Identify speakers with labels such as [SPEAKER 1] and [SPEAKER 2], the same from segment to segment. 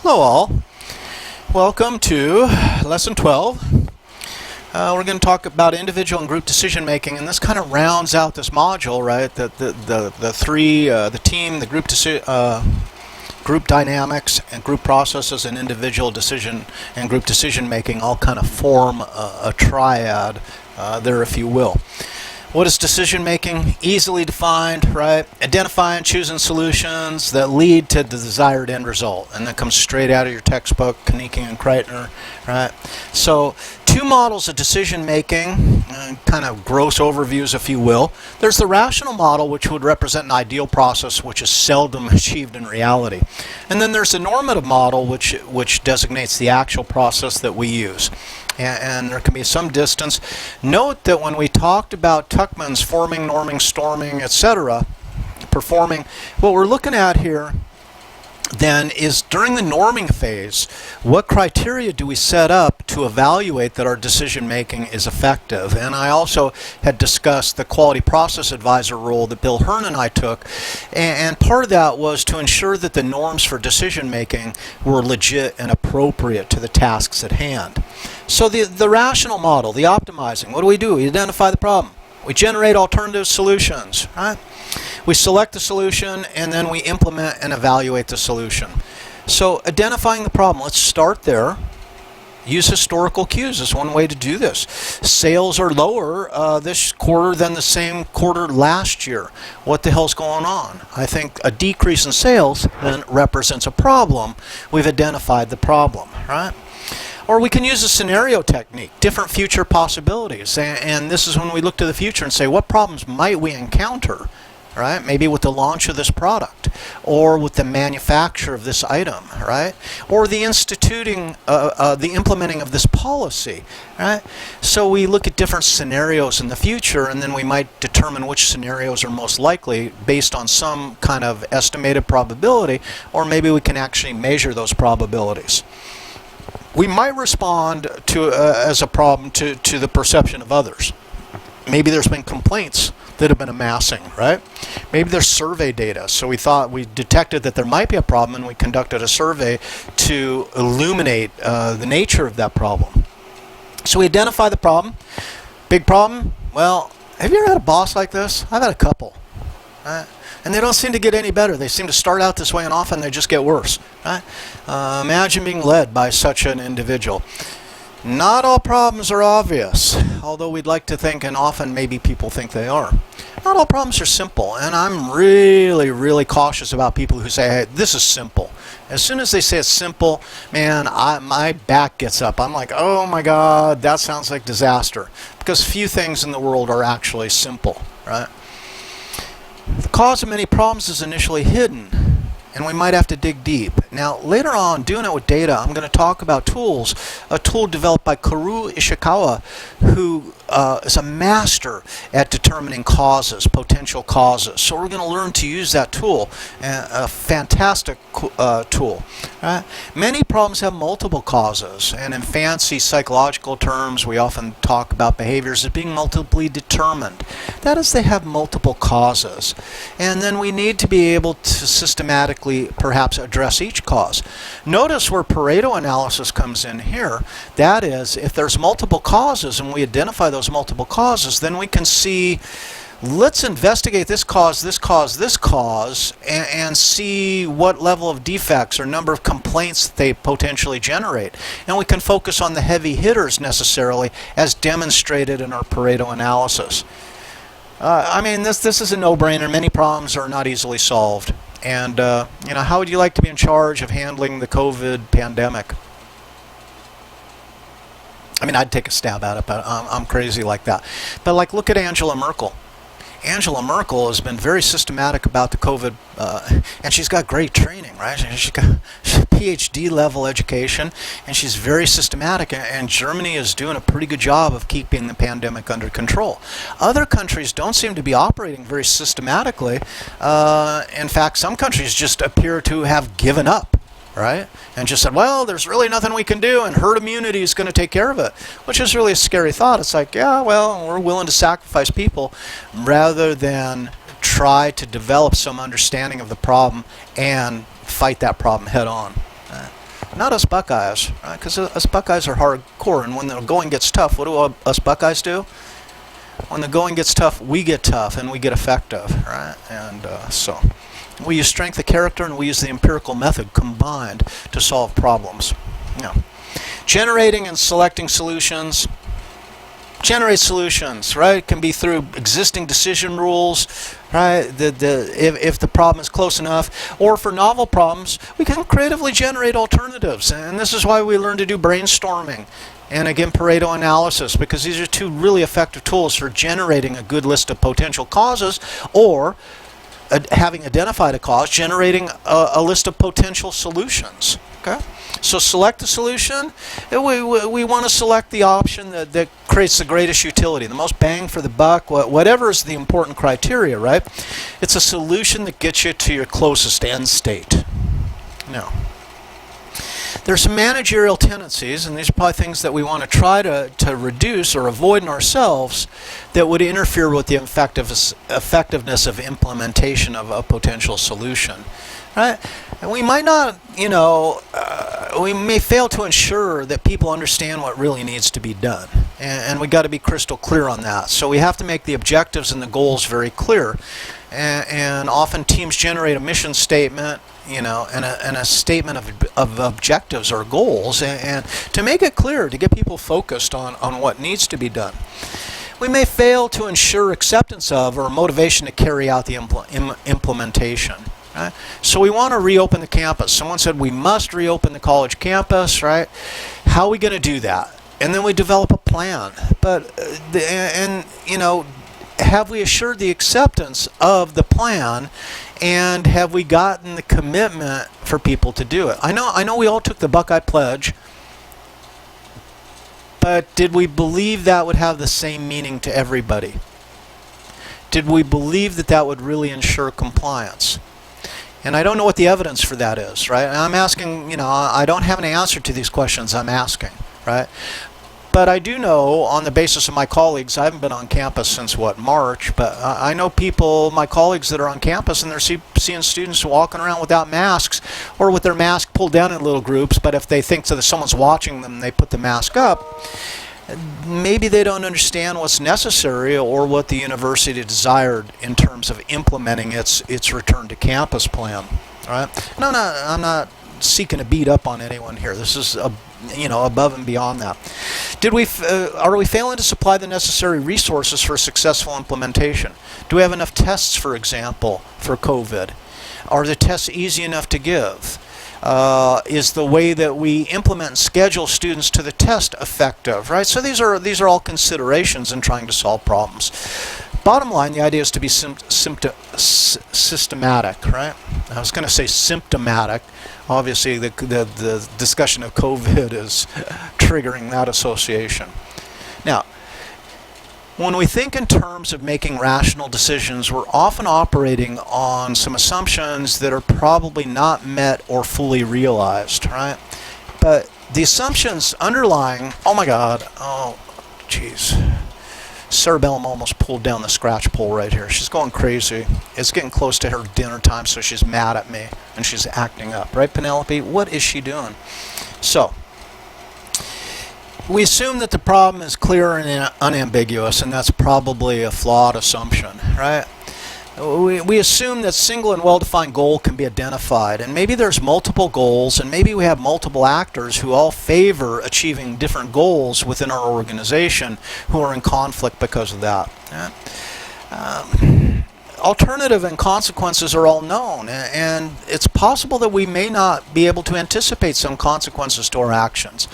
[SPEAKER 1] Hello all. Welcome to lesson 12. We're going to talk about individual and group decision making, and this kind of rounds out this module, right? The team, the group dynamics, and group processes, and individual decision and group decision making all kind of form a triad there, if you will. What is decision making? Easily defined, right? Identifying, choosing solutions that lead to the desired end result, and that comes straight out of your textbook, Knieke and Kreitner, right? So, two models of decision making, kind of gross overviews, if you will. There's the rational model, which would represent an ideal process which is seldom achieved in reality. And then there's the normative model, which designates the actual process that we use. And there can be some distance. Note that when we talked about Tuckman's forming, norming, storming, etc., performing, what we're looking at here then is during the norming phase, what criteria do we set up to evaluate that our decision making is effective? And I also had discussed the quality process advisor role that Bill Hearn and I took, and part of that was to ensure that the norms for decision making were legit and appropriate to the tasks at hand. So the rational model, the optimizing, what do? We identify the problem. We generate alternative solutions, right? We select the solution, and then we implement and evaluate the solution. So identifying the problem, let's start there. Use historical cues is one way to do this. Sales are lower this quarter than the same quarter last year. What the hell's going on? I think a decrease in sales then represents a problem. We've identified the problem, right? Or we can use a scenario technique, different future possibilities. And this is when we look to the future and say, what problems might we encounter, right? Maybe with the launch of this product, or with the manufacture of this item, right? Or the the implementing of this policy, right? So we look at different scenarios in the future, and then we might determine which scenarios are most likely based on some kind of estimated probability, or maybe we can actually measure those probabilities. We might respond to as a problem to the perception of others. Maybe there's been complaints that have been amassing, right? Maybe there's survey data. So we detected that there might be a problem, and we conducted a survey to illuminate the nature of that problem. So we identify the problem. Big problem? Well, have you ever had a boss like this? I've had a couple, right? And they don't seem to get any better. They seem to start out this way, and often they just get worse, right? Imagine being led by such an individual. Not all problems are obvious, although we'd like to think, and often maybe people think they are. Not all problems are simple, and I'm really, really cautious about people who say, hey, this is simple. As soon as they say it's simple, man, my back gets up. I'm like, oh my God, that sounds like disaster. Because few things in the world are actually simple, right? The cause of many problems is initially hidden, and we might have to dig deep. Now, later on, doing it with data, I'm going to talk about tools. A tool developed by Kaoru Ishikawa, who is a master at determining causes, potential causes. So we're going to learn to use that tool, a fantastic tool. Right? Many problems have multiple causes, and in fancy psychological terms, we often talk about behaviors as being multiply determined. That is, they have multiple causes. And then we need to be able to systematically perhaps address each cause. Notice where Pareto analysis comes in here. That is, if there's multiple causes and we identify those multiple causes, then we can see, let's investigate this cause, this cause, this cause, and see what level of defects or number of complaints they potentially generate. And we can focus on the heavy hitters necessarily, as demonstrated in our Pareto analysis. I mean, this is a no-brainer. Many problems are not easily solved. And, how would you like to be in charge of handling the COVID pandemic? I mean, I'd take a stab at it, but I'm crazy like that. But, look at Angela Merkel. Angela Merkel has been very systematic about the COVID, and she's got great training, right? She's got PhD level education, and she's very systematic, and Germany is doing a pretty good job of keeping the pandemic under control. Other countries don't seem to be operating very systematically. In fact, some countries just appear to have given up, right? And just said, well, there's really nothing we can do, and herd immunity is going to take care of it, which is really a scary thought. It's like, yeah, well, we're willing to sacrifice people rather than try to develop some understanding of the problem and fight that problem head on. Not us Buckeyes, right? Because us Buckeyes are hardcore, and when the going gets tough, what do us Buckeyes do? When the going gets tough, we get tough and we get effective, right? And so we use strength of character and we use the empirical method combined to solve problems. Yeah. Generating and selecting solutions. Generate solutions, right? It can be through existing decision rules, right? If the problem is close enough, or for novel problems, we can creatively generate alternatives. And this is why we learn to do brainstorming. And again, Pareto analysis, because these are two really effective tools for generating a good list of potential causes, or having identified a cause, generating a list of potential solutions. Okay? So select the solution. We want to select the option that creates the greatest utility, the most bang for the buck, whatever is the important criteria, right? It's a solution that gets you to your closest end state. Now, there's some managerial tendencies, and these are probably things that we want to try to reduce or avoid in ourselves that would interfere with the effectiveness of implementation of a potential solution. Right? And we might not, we may fail to ensure that people understand what really needs to be done. And we got to be crystal clear on that. So we have to make the objectives and the goals very clear. And often teams generate a mission statement, and a statement of objectives or goals, and to make it clear, to get people focused on what needs to be done. We may fail to ensure acceptance of or motivation to carry out the implementation. Right? So we want to reopen the campus. Someone said we must reopen the college campus, right? How are we going to do that? And then we develop a plan. But have we assured the acceptance of the plan, and have we gotten the commitment for people to do it? I know we all took the Buckeye Pledge, but did we believe that would have the same meaning to everybody? Did we believe that would really ensure compliance? And I don't know what the evidence for that is, right? And I'm asking, I don't have an answer to these questions I'm asking, right? But I do know, on the basis of my colleagues, I haven't been on campus since, March, but I know my colleagues that are on campus, and they're seeing students walking around without masks, or with their mask pulled down in little groups, but if they think that someone's watching them, they put the mask up. Maybe they don't understand what's necessary or what the university desired in terms of implementing its return to campus plan. Right? No, I'm not seeking to beat up on anyone here. This is above and beyond that. Are we failing to supply the necessary resources for successful implementation? Do we have enough tests, for example, for COVID? Are the tests easy enough to give? Is the way that we implement and schedule students to the test effective, right? So these are all considerations in trying to solve problems. Bottom line, the idea is to be systematic, right? I was going to say symptomatic. Obviously, the discussion of COVID is triggering that association. Now, when we think in terms of making rational decisions, we're often operating on some assumptions that are probably not met or fully realized, right? But the assumptions underlying, geez, cerebellum almost pulled down the scratch pole right here. She's going crazy. It's getting close to her dinner time, so she's mad at me, and she's acting up, right, Penelope? What is she doing? So, we assume that the problem is clear and unambiguous, and that's probably a flawed assumption, right? We assume that single and well-defined goal can be identified, and maybe there's multiple goals, and maybe we have multiple actors who all favor achieving different goals within our organization who are in conflict because of that. Alternative and consequences are all known, and it's possible that we may not be able to anticipate some consequences to our actions.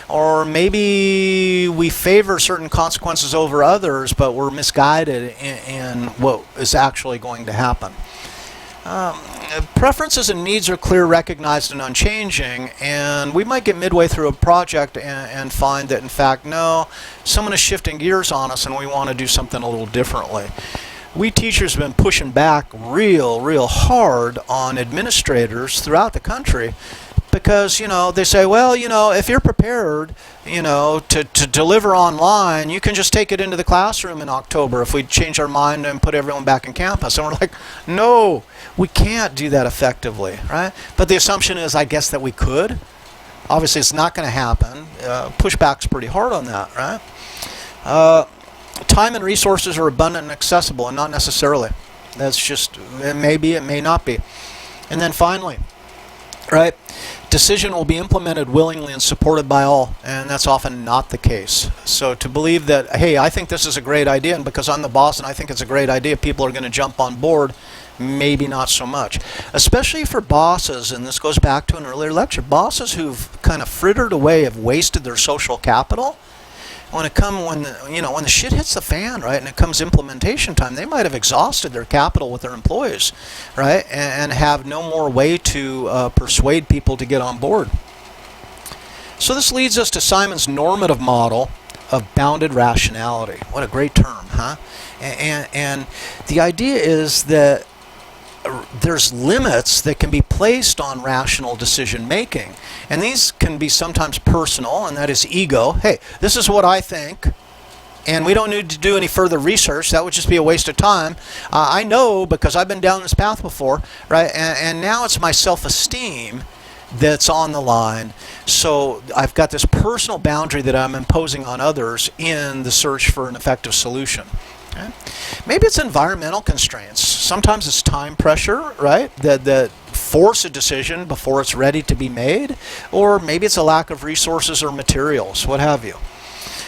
[SPEAKER 1] Or maybe we favor certain consequences over others, but we're misguided in what is actually going to happen. Preferences and needs are clear, recognized, and unchanging, and we might get midway through a project and find that, in fact, no, someone is shifting gears on us and we want to do something a little differently. We teachers have been pushing back real hard on administrators throughout the country because, they say, well, if you're prepared, to deliver online, you can just take it into the classroom in October if we change our mind and put everyone back in campus. And we're like, no, we can't do that effectively, right? But the assumption is, I guess, that we could. Obviously, it's not going to happen. Pushback's pretty hard on that, right? Time and resources are abundant and accessible, and not necessarily. That's just, it may be, it may not be. And then finally, right, decision will be implemented willingly and supported by all, and that's often not the case. So to believe that, hey, I think this is a great idea, and because I'm the boss and I think it's a great idea, people are going to jump on board, maybe not so much. Especially for bosses, and this goes back to an earlier lecture, bosses who've kind of frittered away, have wasted their social capital. When the shit hits the fan, right, and it comes implementation time, they might have exhausted their capital with their employees, right, and have no more way to persuade people to get on board. So this leads us to Simon's normative model of bounded rationality. What a great term, huh? And the idea is that there's limits that can be placed on rational decision making, and these can be sometimes personal, and that is ego. Hey, this is what I think, and we don't need to do any further research. That would just be a waste of time. I know because I've been down this path before, right? And now it's my self-esteem that's on the line. So I've got this personal boundary that I'm imposing on others in the search for an effective solution. Okay. Maybe it's environmental constraints. Sometimes it's time pressure, right, that force a decision before it's ready to be made, or maybe it's a lack of resources or materials, what have you.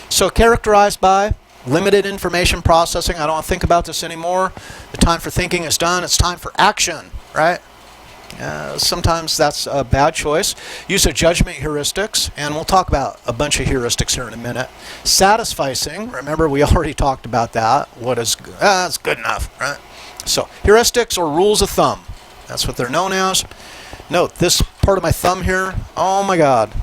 [SPEAKER 1] So characterized by limited information processing. I don't want to think about this anymore. The time for thinking is done. It's time for action, right? Sometimes that's a bad choice. Use of judgment heuristics, and we'll talk about a bunch of heuristics here in a minute. Satisficing, remember we already talked about that. What is good? That's good enough, right? So heuristics or rules of thumb, that's what they're known as. Note this part of my thumb here. Oh my God,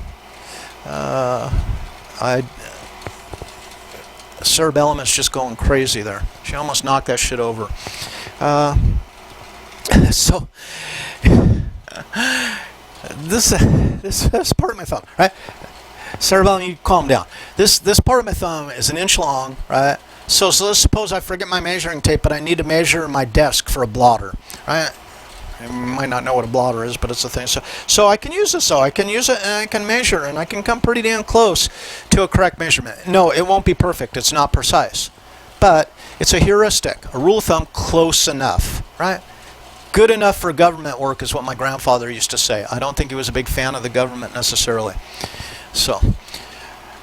[SPEAKER 1] cerebellum is just going crazy there. She almost knocked that shit over. So this part of my thumb, right? Cerebellum, you calm down. This part of my thumb is an inch long, right? So let's suppose I forget my measuring tape, but I need to measure my desk for a blotter, right? You might not know what a blotter is, but it's a thing. So I can use this. So I can use it, and I can measure, and I can come pretty damn close to a correct measurement. No, it won't be perfect. It's not precise, but it's a heuristic, a rule of thumb, close enough, right? Good enough for government work is what my grandfather used to say. I don't think he was a big fan of the government necessarily. So,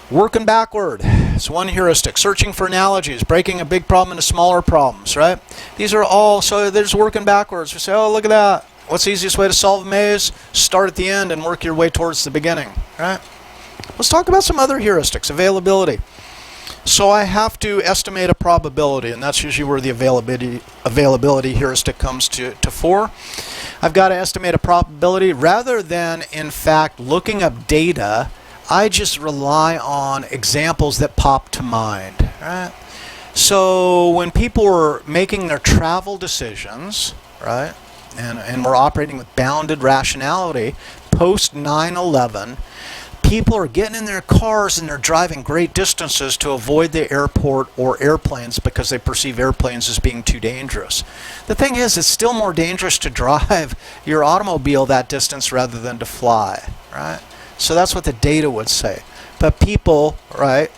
[SPEAKER 1] working backward. It's one heuristic. Searching for analogies, breaking a big problem into smaller problems, right? These are all, so there's working backwards. We say, oh, look at that. What's the easiest way to solve a maze? Start at the end and work your way towards the beginning, right? Let's talk about some other heuristics. Availability. So I have to estimate a probability, and that's usually where the availability heuristic comes to fore. I've got to estimate a probability rather than, in fact, looking up data. I just rely on examples that pop to mind. Right? So when people were making their travel decisions, right, and we're operating with bounded rationality, post 9/11, people are getting in their cars and they're driving great distances to avoid the airport or airplanes because they perceive airplanes as being too dangerous. The thing is, it's still more dangerous to drive your automobile that distance rather than to fly, right? So that's what the data would say. But people, right,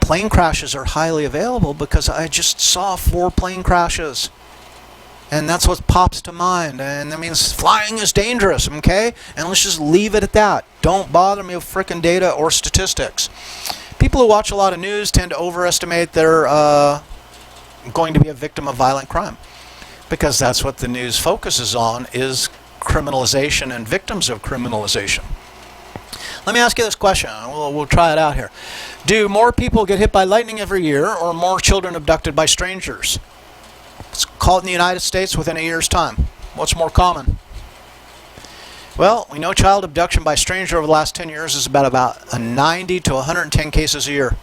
[SPEAKER 1] plane crashes are highly available because I just saw 4 plane crashes. And that's what pops to mind, and that means flying is dangerous, okay? And let's just leave it at that. Don't bother me with frickin' data or statistics. People who watch a lot of news tend to overestimate they're going to be a victim of violent crime, because that's what the news focuses on, is criminalization and victims of criminalization. Let me ask you this question. We'll try it out here. Do more people get hit by lightning every year, or more children abducted by strangers? It's called in the United States within a year's time. What's more common? Well, we know child abduction by stranger over the last 10 years is about 90 to 110 cases a year.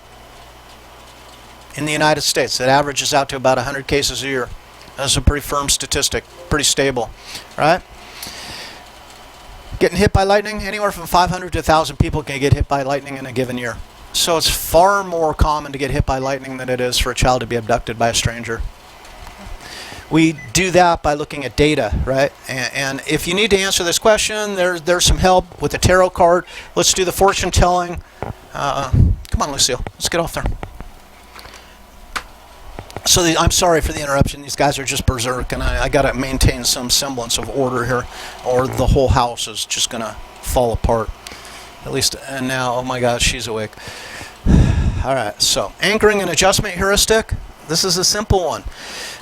[SPEAKER 1] In the United States, that averages out to about 100 cases a year. That's a pretty firm statistic, pretty stable, right? Getting hit by lightning, anywhere from 500 to 1,000 people can get hit by lightning in a given year. So it's far more common to get hit by lightning than it is for a child to be abducted by a stranger. We do that by looking at data, right? And if you need to answer this question, there's some help with the tarot card. Let's do the fortune telling. Come on, Lucille. Let's get off there. So I'm sorry for the interruption. These guys are just berserk, and I got to maintain some semblance of order here, or the whole house is just going to fall apart. At least, and now, oh my God, she's awake. All right, so anchoring and adjustment heuristic. This is a simple one.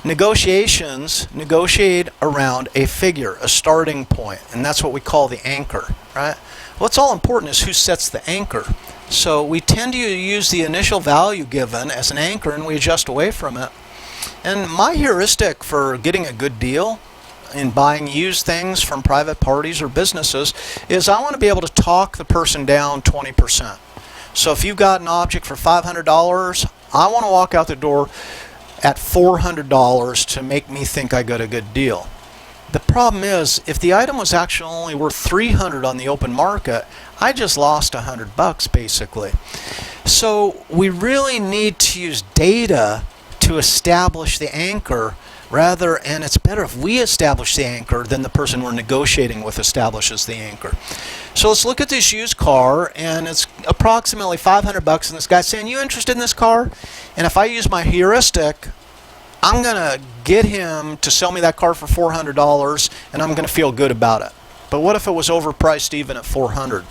[SPEAKER 1] Negotiations negotiate around a figure, a starting point, and that's what we call the anchor, right? What's all important is who sets the anchor. So we tend to use the initial value given as an anchor, and we adjust away from it. And my heuristic for getting a good deal in buying used things from private parties or businesses is I want to be able to talk the person down 20%. So if you've got an object for $500, I want to walk out the door at $400 to make me think I got a good deal. The problem is, if the item was actually only worth $300 on the open market, I just lost $100 basically. So we really need to use data to establish the anchor and it's better if we establish the anchor than the person we're negotiating with establishes the anchor. So let's look at this used car, and it's approximately $500, and this guy's saying, "You interested in this car?" And if I use my heuristic, I'm going to get him to sell me that car for $400, and I'm going to feel good about it. But what if it was overpriced even at $400?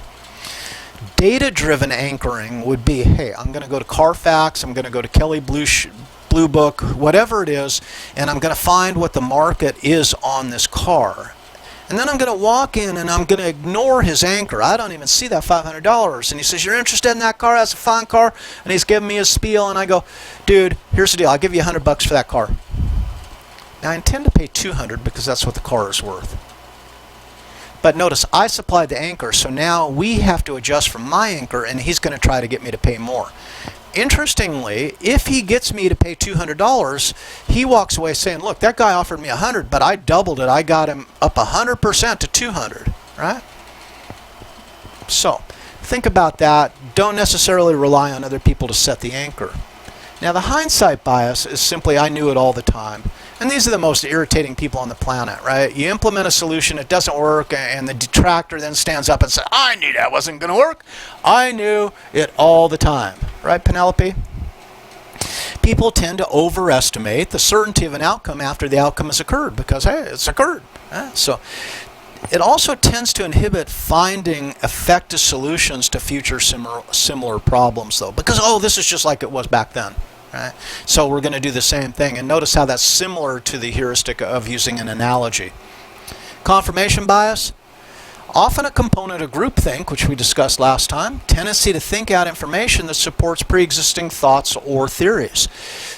[SPEAKER 1] Data-driven anchoring would be, hey, I'm going to go to Carfax, I'm going to go to Kelley Blue Book, whatever it is, and I'm going to find what the market is on this car. And then I'm going to walk in and I'm going to ignore his anchor. I don't even see that $500. And he says, "You're interested in that car? That's a fine car." And he's giving me his spiel, and I go, "Dude, here's the deal. I'll give you $100 for that car." Now I intend to pay $200 because that's what the car is worth. But notice, I supplied the anchor, so now we have to adjust from my anchor, and he's going to try to get me to pay more. Interestingly, if he gets me to pay $200, he walks away saying, "Look, that guy offered me $100, but I doubled it. I got him up 100% to $200, right? So think about that. Don't necessarily rely on other people to set the anchor. Now, the hindsight bias is simply I knew it all the time. And these are the most irritating people on the planet, right? You implement a solution, it doesn't work, and the detractor then stands up and says, "I knew that wasn't going to work. I knew it all the time." Right, Penelope? People tend to overestimate the certainty of an outcome after the outcome has occurred because, hey, it's occurred. So it also tends to inhibit finding effective solutions to future similar problems, though, because, oh, this is just like it was back then. Right? So we're going to do the same thing, and notice how that's similar to the heuristic of using an analogy. Confirmation bias, often a component of groupthink, which we discussed last time, tendency to think out information that supports pre-existing thoughts or theories.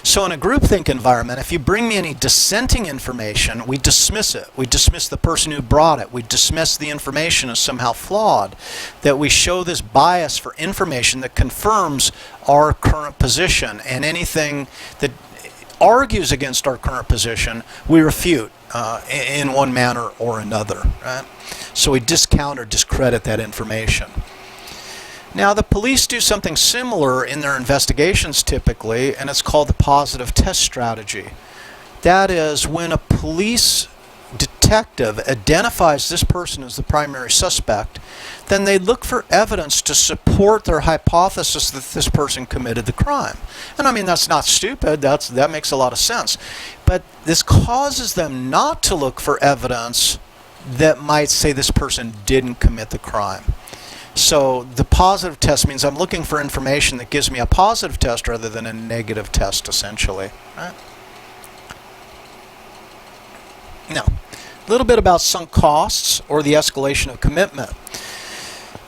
[SPEAKER 1] So in a groupthink environment, if you bring me any dissenting information, we dismiss it. We dismiss the person who brought it. We dismiss the information as somehow flawed. That we show this bias for information that confirms our current position, and anything that argues against our current position, we refute in one manner or another. Right? So we discount or discredit that information. Now, the police do something similar in their investigations typically, and it's called the positive test strategy. That is, when a police detective identifies this person as the primary suspect, then they look for evidence to support their hypothesis that this person committed the crime. And I mean, that's not stupid, that makes a lot of sense. But this causes them not to look for evidence that might say this person didn't commit the crime. So the positive test means I'm looking for information that gives me a positive test rather than a negative test, essentially. Right? Now, a little bit about sunk costs or the escalation of commitment.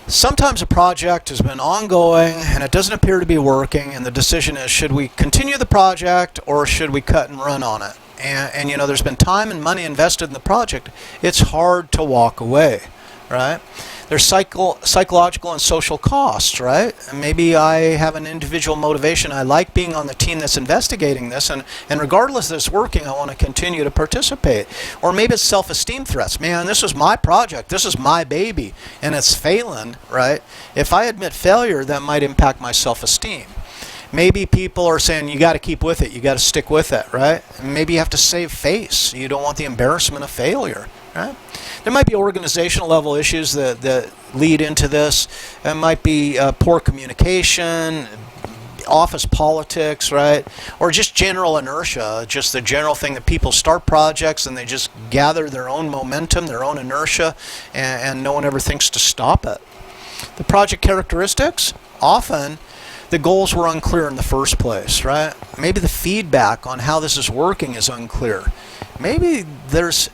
[SPEAKER 1] Sometimes a project has been ongoing and it doesn't appear to be working, and the decision is, should we continue the project or should we cut and run on it? And you know, there's been time and money invested in the project. It's hard to walk away, right? There's psychological and social costs, right? Maybe I have an individual motivation. I like being on the team that's investigating this, and regardless of this working, I want to continue to participate. Or maybe it's self-esteem threats. Man, this is my project. This is my baby, and it's failing, right? If I admit failure, that might impact my self-esteem. Maybe people are saying you got to keep with it, you got to stick with it, right? And maybe you have to save face. You don't want the embarrassment of failure, right? There might be organizational level issues that lead into this. It might be poor communication, office politics, right? Or just general inertia, just the general thing that people start projects and they just gather their own momentum, their own inertia, and no one ever thinks to stop it. The project characteristics, often the goals were unclear in the first place, right? Maybe the feedback on how this is working is unclear. Maybe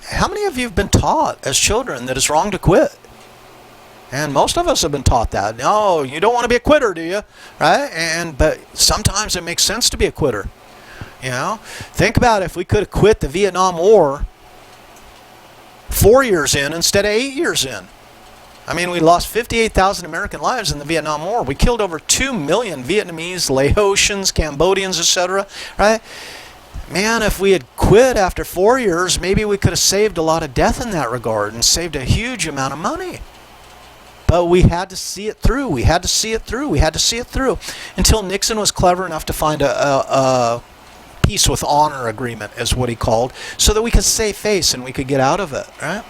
[SPEAKER 1] how many of you have been taught as children that it's wrong to quit? And most of us have been taught that. No, you don't want to be a quitter, do you? Right? But sometimes it makes sense to be a quitter. You know? Think about if we could have quit the Vietnam War 4 years in instead of 8 years in. I mean, we lost 58,000 American lives in the Vietnam War. We killed over 2 million Vietnamese, Laotians, Cambodians, etc. Right? Man, if we had quit after 4 years, maybe we could have saved a lot of death in that regard and saved a huge amount of money. But we had to see it through. We had to see it through. We had to see it through until Nixon was clever enough to find a peace with honor agreement, is what he called, so that we could save face and we could get out of it, right?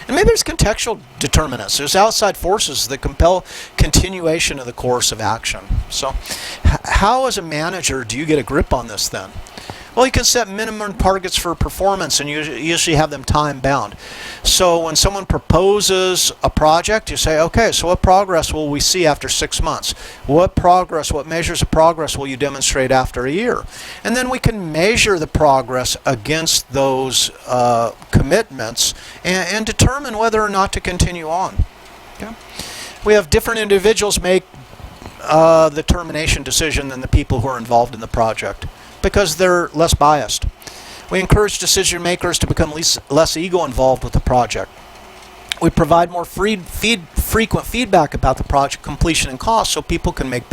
[SPEAKER 1] And maybe there's contextual determinants. There's outside forces that compel continuation of the course of action. So how, as a manager, do you get a grip on this then? Well, you can set minimum targets for performance, and you usually have them time-bound. So when someone proposes a project, you say, okay, so what progress will we see after 6 months? What measures of progress will you demonstrate after a year? And then we can measure the progress against those commitments and determine whether or not to continue on. Okay? We have different individuals make the termination decision than the people who are involved in the project, because they're less biased. We encourage decision makers to become less ego involved with the project. We provide more frequent feedback about the project completion and cost so people can make better